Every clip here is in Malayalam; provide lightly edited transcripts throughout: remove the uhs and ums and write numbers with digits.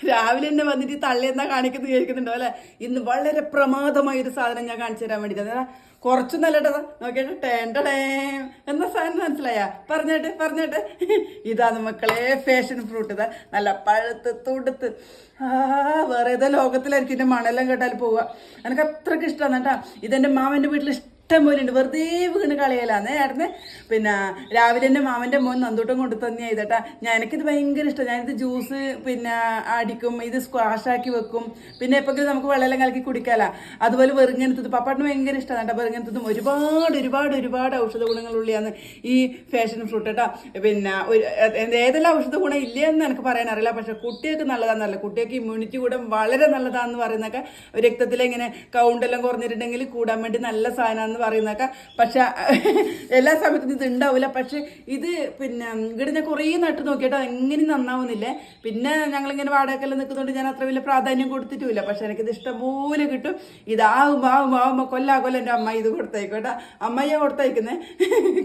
രാവിലെ തന്നെ വന്നിട്ട് തള്ളിയെന്നാ കാണിക്കുന്നത് കേൾക്കുന്നുണ്ടോ അല്ലെ? ഇന്ന് വളരെ പ്രമാദമായ ഒരു സാധനം ഞാൻ കാണിച്ചു തരാൻ വേണ്ടിയിട്ട്. കുറച്ച് നല്ലതാ നോക്കിയിട്ട് ടേണ്ടടേ എന്ന സാധനം മനസ്സിലായ? പറഞ്ഞേട്ടെ ഇതാണ് മക്കളെ ഫാഷൻ ഫ്രൂട്ട്. ഇതാ നല്ല പഴുത്ത് തുടുത്ത് വേറെ ഏതോ ലോകത്തിലായിരിക്കും ഇതിന്റെ മണെല്ലാം കേട്ടാൽ പോവുക. എനിക്ക് അത്രയ്ക്ക് ഇഷ്ടമാണ് കേട്ടാ. ഇതെന്റെ മാമന്റെ വീട്ടിൽ ഇഷ്ടം പോലെ ഉണ്ട്. വെറുതെ വീണ് കളയലാന്ന് ഏട്ടന്. പിന്നെ രാവിലെ തന്നെ മാമന്റെ മോൻ നന്തൂട്ടം കൊണ്ട് തന്നെയാ ഇതട്ടാ. എനിക്കിത് ഭയങ്കര ഇഷ്ടം. ഞാനിത് ജ്യൂസ് പിന്നെ അടിക്കും, ഇത് സ്ക്വാഷാക്കി വെക്കും, പിന്നെ എപ്പോഴും നമുക്ക് വെള്ളം കലക്കി കുടിക്കാല. അതുപോലെ വെറുങ്ങനത്തത് പപ്പാട്ടിന് ഭയങ്കര ഇഷ്ടമാണ് കേട്ടോ. വെറുങ്ങനത്തതും ഒരുപാട് ഔഷധ ഗുണങ്ങളുള്ളതാണ് ഈ ഫാഷൻ ഫ്രൂട്ട് കേട്ടോ. പിന്നെ ഏതെല്ലാം ഔഷധ ഗുണം ഇല്ലയെന്ന് എനിക്ക് പറയാൻ അറിയില്ല. പക്ഷെ കുട്ടികൾക്ക് നല്ലതാണെന്നല്ല, കുട്ടികൾക്ക് ഇമ്മ്യൂണിറ്റി കൂടെ വളരെ നല്ലതാണെന്ന് പറയുന്നൊക്കെ. രക്തത്തിലെങ്ങനെ കൗണ്ടെല്ലാം കുറഞ്ഞിട്ടുണ്ടെങ്കിൽ കൂടാൻ വേണ്ടി നല്ല സാധനമാണെന്ന് പറയുന്നൊക്കെ. പക്ഷെ എല്ലാ സമയത്തും ഇത് ഉണ്ടാവില്ല. പക്ഷെ ഇത് പിന്നെ ഇവിടെ ഞാൻ കുറേ നട്ട് നോക്കിയിട്ട് എങ്ങനെയും നന്നാവുന്നില്ലേ. പിന്നെ ഞങ്ങളിങ്ങനെ വാടകയ്ക്കെല്ലാം നിൽക്കുന്നതുകൊണ്ട് ഞാൻ അത്ര വലിയ പ്രാധാന്യം കൊടുത്തിട്ടുമില്ല. പക്ഷെ എനിക്കിത് ഇഷ്ടംപോലെ കിട്ടും. ഇതാവുമ്പോൾ കൊല്ലം എൻ്റെ അമ്മ ഇത് കൊടുത്തയക്കോട്ടെ. അമ്മയ്യ കൊടുത്തയക്കുന്നേ,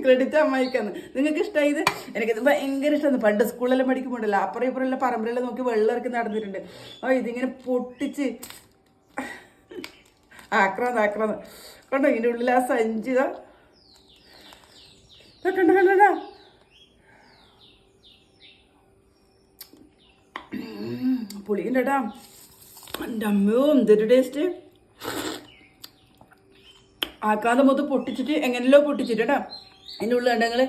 ക്രെഡിറ്റ് അമ്മയ്ക്കാന്ന്. നിങ്ങൾക്ക് ഇഷ്ടമായി ഇത്? എനിക്കിത് ഭയങ്കര ഇഷ്ടമാണ്. പണ്ട് സ്കൂളിലെല്ലാം പഠിക്കുമ്പോണ്ടല്ലോ അപ്പുറം ഇപ്പുറമെല്ലാം പറമ്പിലെല്ലാം നോക്കി വെള്ളം ഇറക്കി നടന്നിട്ടുണ്ട്. ഇതിങ്ങനെ പൊട്ടിച്ച് ആക്രാന്ന് കണ്ടോ ഇതിൻ്റെ ഉള്ളിൽ ആ സഞ്ചി കണ്ടോ. പുളിയുണ്ട് കേട്ടാ. എൻ്റെ അമ്മയോ എന്തൊരു ടേസ്റ്റ്. ആക്കാതെ മൊത്തം പൊട്ടിച്ചിട്ട് എങ്ങനെയല്ലോ പൊട്ടിച്ചിട്ട് കേട്ടോ. അതിൻ്റെ ഉള്ളിൽ കണ്ട നിങ്ങൾ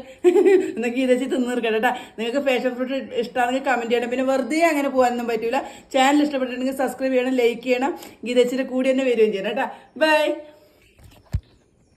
എന്നൊക്കെ ഇതച്ച് തിന്നീർക്കട്ടെ കേട്ടോ. നിങ്ങൾക്ക് ഫാഷൻ ഫ്രൂട്ട് ഇഷ്ടമാണെങ്കിൽ കമൻറ്റ് ചെയ്യണം. പിന്നെ വെറുതെ അങ്ങനെ പോകാനൊന്നും പറ്റില്ല. ചാനൽ ഇഷ്ടപ്പെട്ടിട്ടുണ്ടെങ്കിൽ സബ്സ്ക്രൈബ് ചെയ്യണം, ലൈക്ക് ചെയ്യണം. ഗീതച്ചിൻ്റെ കൂടി തന്നെ വരികയും ചെയ്യണം കേട്ടോ. ബൈ.